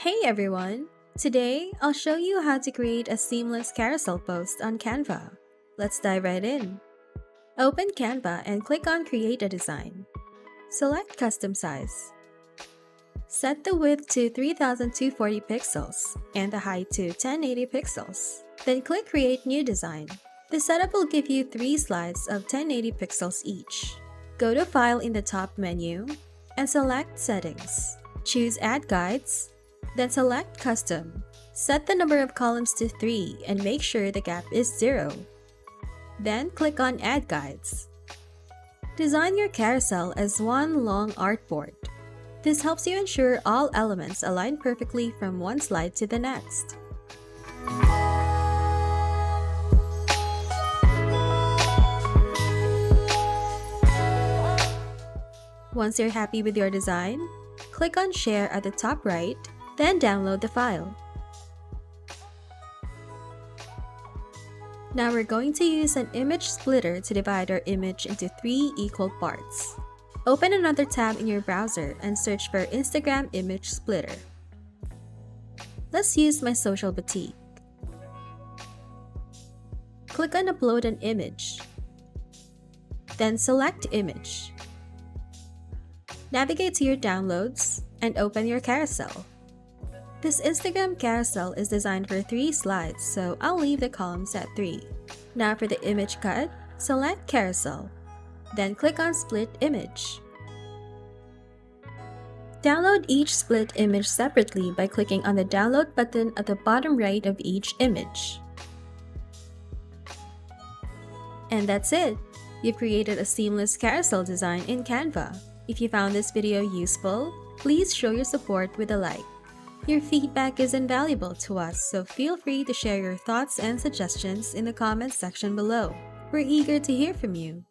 Hey everyone! Today, I'll show you how to create a seamless carousel post on Canva. Let's dive right in. Open Canva and click on Create a Design. Select Custom Size. Set the width to 3240 pixels and the height to 1080 pixels. Then click Create New Design. The setup will give you 3 slides of 1080 pixels each. Go to File in the top menu and select Settings. Choose Add Guides. Then select Custom. Set the number of columns to 3 and make sure the gap is 0. Then click on Add Guides. Design your carousel as one long artboard. This helps you ensure all elements align perfectly from one slide to the next. Once you're happy with your design, click on Share at the top right, then download the file. Now we're going to use an image splitter to divide our image into 3 equal parts. Open another tab in your browser and search for Instagram Image Splitter. Let's use my social boutique. Click on Upload an image. Then select Image. Navigate to your downloads and open your carousel. This Instagram carousel is designed for 3 slides, so I'll leave the columns at 3. Now for the image cut, select Carousel. Then click on Split Image. Download each split image separately by clicking on the download button at the bottom right of each image. And that's it! You've created a seamless carousel design in Canva. If you found this video useful, please show your support with a like. Your feedback is invaluable to us, so feel free to share your thoughts and suggestions in the comments section below. We're eager to hear from you.